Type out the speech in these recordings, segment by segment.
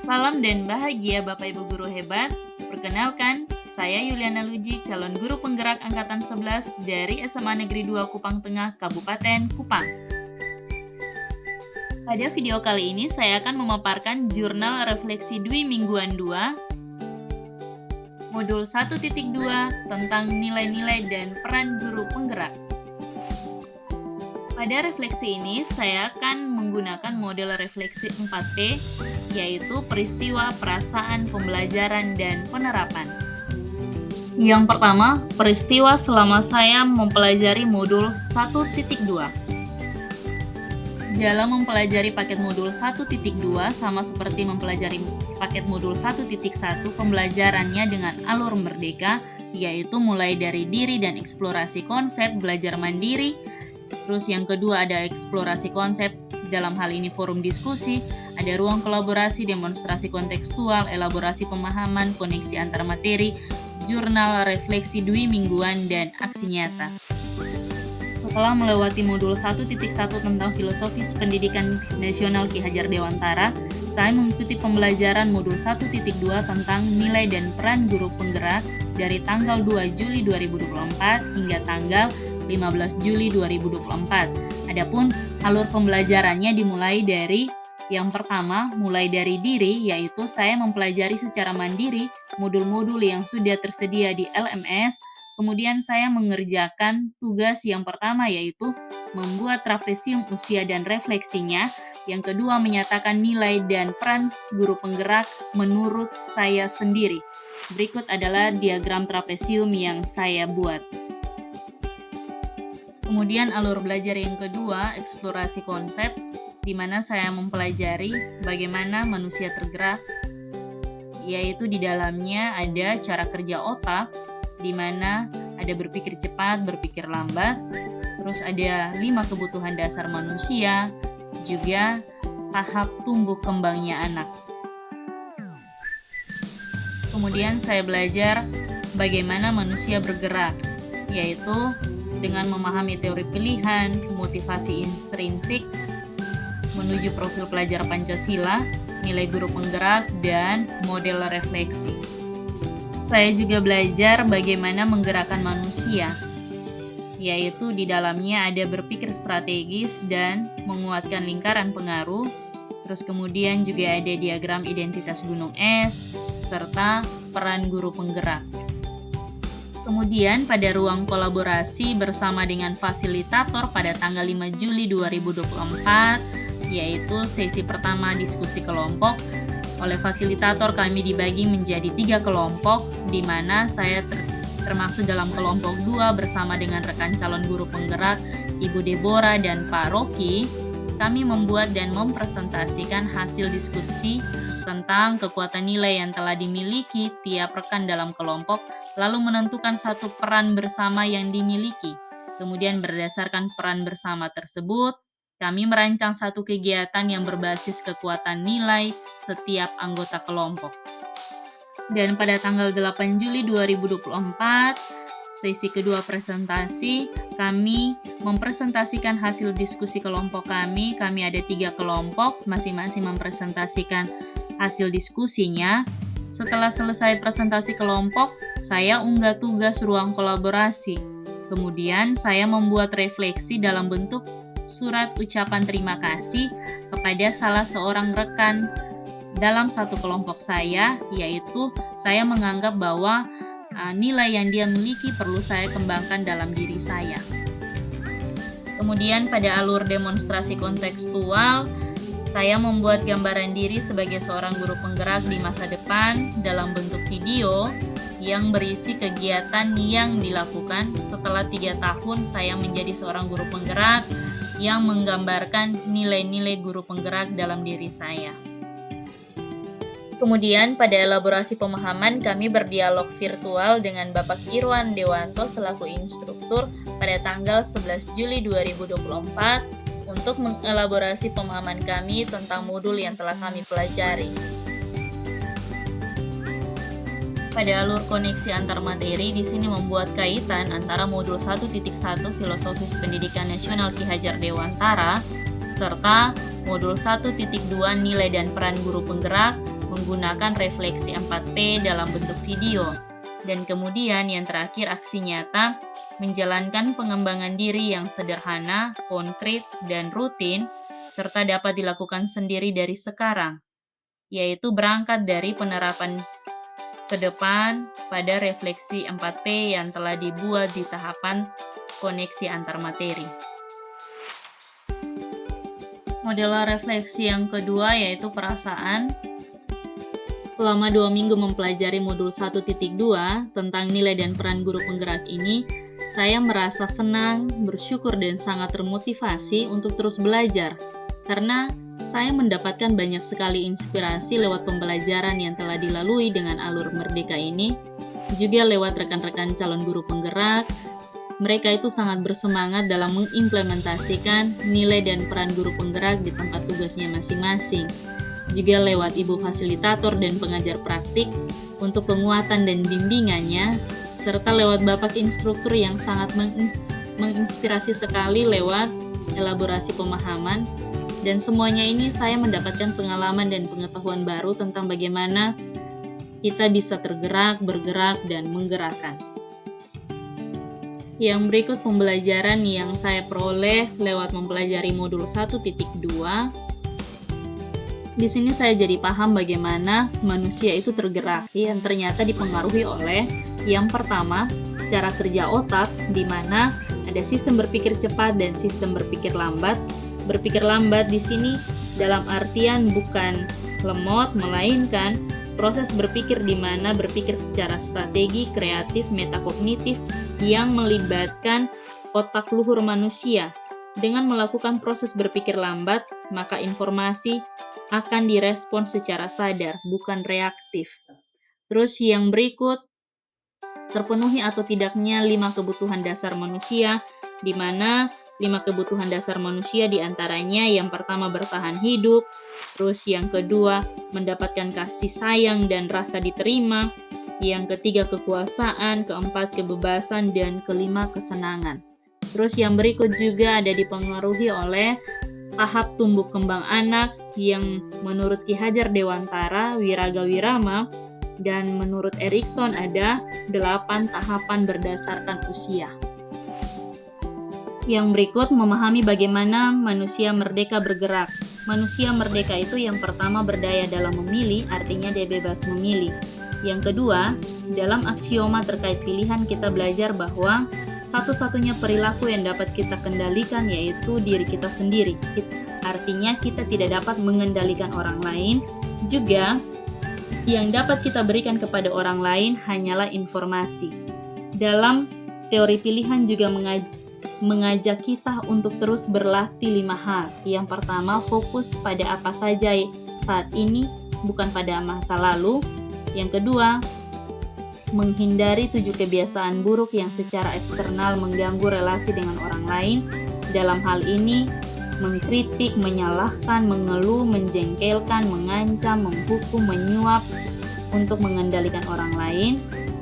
Salam dan bahagia Bapak Ibu Guru hebat. Perkenalkan, saya Yuliana Luji, calon guru penggerak angkatan 11 dari SMA Negeri 2 Kupang Tengah, Kabupaten Kupang. Pada video kali ini saya akan memaparkan jurnal refleksi Dwi Mingguan 2, modul 1.2 tentang nilai-nilai dan peran guru penggerak. Pada refleksi ini, saya akan menggunakan model refleksi 4P, yaitu peristiwa, perasaan, pembelajaran, dan penerapan. Yang pertama, peristiwa selama saya mempelajari modul 1.2. Dalam mempelajari paket modul 1.2, sama seperti mempelajari paket modul 1.1, pembelajarannya dengan alur merdeka, yaitu mulai dari diri dan eksplorasi konsep, belajar mandiri. Terus yang kedua ada eksplorasi konsep, dalam hal ini forum diskusi, ada ruang kolaborasi, demonstrasi kontekstual, elaborasi pemahaman, koneksi antar materi, jurnal refleksi Dwi Mingguan, dan aksi nyata. Setelah melewati modul 1.1 tentang filosofis pendidikan nasional Ki Hajar Dewantara, saya mengikuti pembelajaran modul 1.2 tentang nilai dan peran guru penggerak dari tanggal 2 Juli 2024 hingga tanggal 15 Juli 2024. Adapun alur pembelajarannya dimulai dari yang pertama, mulai dari diri, yaitu saya mempelajari secara mandiri modul-modul yang sudah tersedia di LMS. Kemudian saya mengerjakan tugas yang pertama, yaitu membuat trapesium usia dan refleksinya. Yang kedua, menyatakan nilai dan peran guru penggerak menurut saya sendiri. Berikut adalah diagram trapesium yang saya buat. Kemudian alur belajar yang kedua, eksplorasi konsep, di mana saya mempelajari bagaimana manusia tergerak, yaitu di dalamnya ada cara kerja otak, di mana ada berpikir cepat, berpikir lambat, terus ada 5 kebutuhan dasar manusia, juga tahap tumbuh kembangnya anak. Kemudian saya belajar bagaimana manusia bergerak, yaitu dengan memahami teori pilihan, motivasi intrinsik, menuju profil pelajar Pancasila, nilai guru penggerak, dan model refleksi. Saya juga belajar bagaimana menggerakkan manusia, yaitu di dalamnya ada berpikir strategis dan menguatkan lingkaran pengaruh, terus kemudian juga ada diagram identitas gunung es, serta peran guru penggerak. Kemudian pada ruang kolaborasi bersama dengan fasilitator pada tanggal 5 Juli 2024, yaitu sesi pertama diskusi kelompok. Oleh fasilitator kami dibagi menjadi 3 kelompok, di mana saya termasuk dalam kelompok 2 bersama dengan rekan calon guru penggerak Ibu Deborah dan Pak Rocky. Kami membuat dan mempresentasikan hasil diskusi tentang kekuatan nilai yang telah dimiliki tiap rekan dalam kelompok, lalu menentukan satu peran bersama yang dimiliki. Kemudian berdasarkan peran bersama tersebut, kami merancang satu kegiatan yang berbasis kekuatan nilai setiap anggota kelompok. Dan pada tanggal 8 Juli 2024, sesi kedua presentasi, kami mempresentasikan hasil diskusi kelompok kami. Kami ada 3 kelompok, masing-masing mempresentasikan hasil diskusinya. Setelah selesai presentasi kelompok, saya unggah tugas ruang kolaborasi. Kemudian saya membuat refleksi dalam bentuk surat ucapan terima kasih kepada salah seorang rekan dalam satu kelompok saya, yaitu saya menganggap bahwa nilai yang dia miliki perlu saya kembangkan dalam diri saya. Kemudian pada alur demonstrasi kontekstual, saya membuat gambaran diri sebagai seorang guru penggerak di masa depan dalam bentuk video yang berisi kegiatan yang dilakukan setelah 3 tahun saya menjadi seorang guru penggerak yang menggambarkan nilai-nilai guru penggerak dalam diri saya. Kemudian pada elaborasi pemahaman kami berdialog virtual dengan Bapak Irwan Dewanto selaku instruktur pada tanggal 11 Juli 2024 untuk mengelaborasi pemahaman kami tentang modul yang telah kami pelajari. Pada alur koneksi antar materi, di sini membuat kaitan antara modul 1.1 Filosofis Pendidikan Nasional Ki Hajar Dewantara serta modul 1.2 Nilai dan Peran Guru Penggerak menggunakan refleksi 4P dalam bentuk video. Dan kemudian yang terakhir aksi nyata, menjalankan pengembangan diri yang sederhana, konkret, dan rutin, serta dapat dilakukan sendiri dari sekarang, yaitu berangkat dari penerapan ke depan pada refleksi 4P yang telah dibuat di tahapan koneksi antar materi. Model refleksi yang kedua yaitu perasaan. Selama 2 minggu mempelajari modul 1.2 tentang nilai dan peran guru penggerak ini, saya merasa senang, bersyukur, dan sangat termotivasi untuk terus belajar, karena saya mendapatkan banyak sekali inspirasi lewat pembelajaran yang telah dilalui dengan alur Merdeka ini, juga lewat rekan-rekan calon guru penggerak. Mereka itu sangat bersemangat dalam mengimplementasikan nilai dan peran guru penggerak di tempat tugasnya masing-masing, juga lewat ibu fasilitator dan pengajar praktik untuk penguatan dan bimbingannya, serta lewat bapak instruktur yang sangat menginspirasi sekali lewat elaborasi pemahaman. Dan semuanya ini saya mendapatkan pengalaman dan pengetahuan baru tentang bagaimana kita bisa tergerak, bergerak, dan menggerakkan. Yang berikut pembelajaran yang saya peroleh lewat mempelajari modul 1.2. Di sini saya jadi paham bagaimana manusia itu tergerak yang ternyata dipengaruhi oleh yang pertama, cara kerja otak, di mana ada sistem berpikir cepat dan sistem berpikir lambat. Berpikir lambat di sini dalam artian bukan lemot, melainkan proses berpikir di mana berpikir secara strategi, kreatif, metakognitif yang melibatkan otak luhur manusia. Dengan melakukan proses berpikir lambat, maka informasi akan direspon secara sadar, bukan reaktif. Terus yang berikut, terpenuhi atau tidaknya 5 kebutuhan dasar manusia, di mana 5 kebutuhan dasar manusia diantaranya yang pertama bertahan hidup, terus yang kedua mendapatkan kasih sayang dan rasa diterima, yang ketiga kekuasaan, keempat kebebasan, dan kelima kesenangan. Terus yang berikut juga ada dipengaruhi oleh tahap tumbuh kembang anak yang menurut Ki Hajar Dewantara, Wiraga Wirama, dan menurut Erikson ada 8 tahapan berdasarkan usia. Yang berikut memahami bagaimana manusia merdeka bergerak. Manusia merdeka itu yang pertama berdaya dalam memilih, artinya dia bebas memilih. Yang kedua, dalam aksioma terkait pilihan kita belajar bahwa satu-satunya perilaku yang dapat kita kendalikan yaitu diri kita sendiri. Artinya kita tidak dapat mengendalikan orang lain. Juga yang dapat kita berikan kepada orang lain hanyalah informasi. Dalam teori pilihan juga mengajak kita untuk terus berlatih 5 hal. Yang pertama, fokus pada apa saja saat ini, bukan pada masa lalu. Yang kedua, menghindari 7 kebiasaan buruk yang secara eksternal mengganggu relasi dengan orang lain. Dalam hal ini, mengkritik, menyalahkan, mengeluh, menjengkelkan, mengancam, menghukum, menyuap untuk mengendalikan orang lain.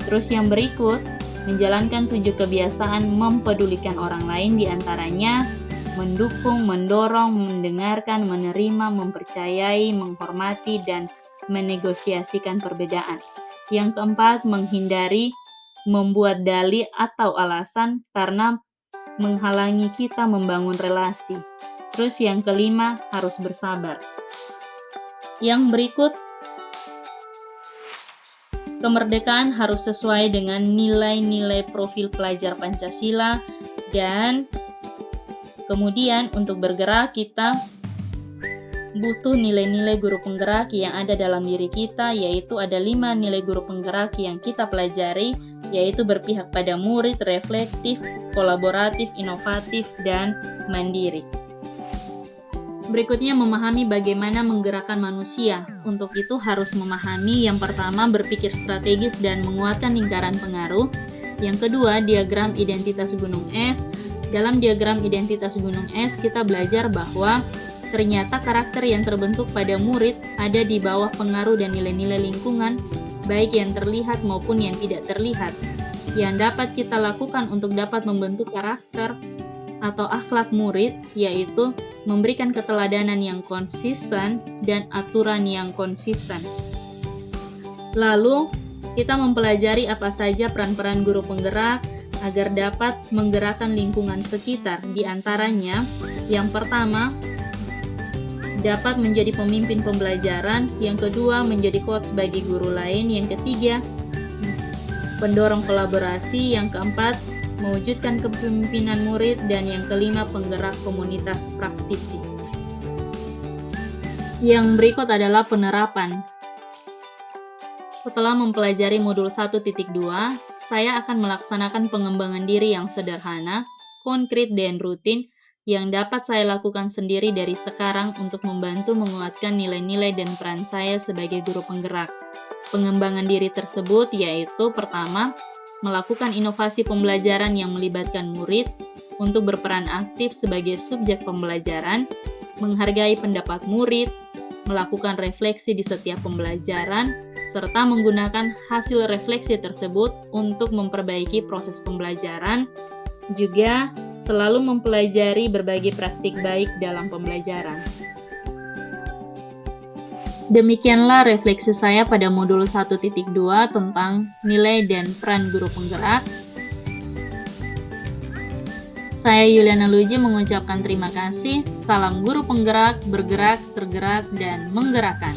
Terus yang berikut, menjalankan 7 kebiasaan mempedulikan orang lain, diantaranya mendukung, mendorong, mendengarkan, menerima, mempercayai, menghormati, dan menegosiasikan perbedaan. Yang keempat, menghindari membuat dalih atau alasan karena menghalangi kita membangun relasi. Terus yang kelima, harus bersabar. Yang berikut, kemerdekaan harus sesuai dengan nilai-nilai profil pelajar Pancasila, dan kemudian untuk bergerak kita butuh nilai-nilai guru penggerak yang ada dalam diri kita, yaitu ada 5 nilai guru penggerak yang kita pelajari, yaitu berpihak pada murid, reflektif, kolaboratif, inovatif, dan mandiri. Berikutnya memahami bagaimana menggerakkan manusia. Untuk itu harus memahami yang pertama berpikir strategis dan menguatkan lingkaran pengaruh. Yang kedua, diagram identitas gunung es. Dalam diagram identitas gunung es kita belajar bahwa ternyata karakter yang terbentuk pada murid ada di bawah pengaruh dan nilai-nilai lingkungan, baik yang terlihat maupun yang tidak terlihat. Yang dapat kita lakukan untuk dapat membentuk karakter atau akhlak murid, yaitu memberikan keteladanan yang konsisten dan aturan yang konsisten. Lalu, kita mempelajari apa saja peran-peran guru penggerak agar dapat menggerakkan lingkungan sekitar. Di antaranya, yang pertama, dapat menjadi pemimpin pembelajaran, yang kedua, menjadi coach bagi guru lain, yang ketiga, pendorong kolaborasi, yang keempat, mewujudkan kepemimpinan murid, dan yang kelima, penggerak komunitas praktisi. Yang berikut adalah penerapan. Setelah mempelajari modul 1.2, saya akan melaksanakan pengembangan diri yang sederhana, konkret, dan rutin yang dapat saya lakukan sendiri dari sekarang untuk membantu menguatkan nilai-nilai dan peran saya sebagai guru penggerak. Pengembangan diri tersebut yaitu pertama, melakukan inovasi pembelajaran yang melibatkan murid untuk berperan aktif sebagai subjek pembelajaran, menghargai pendapat murid, melakukan refleksi di setiap pembelajaran, serta menggunakan hasil refleksi tersebut untuk memperbaiki proses pembelajaran, juga selalu mempelajari berbagai praktik baik dalam pembelajaran. Demikianlah refleksi saya pada modul 1.2 tentang nilai dan peran guru penggerak. Saya Yuliana Luji mengucapkan terima kasih. Salam guru penggerak, bergerak, tergerak, dan menggerakkan.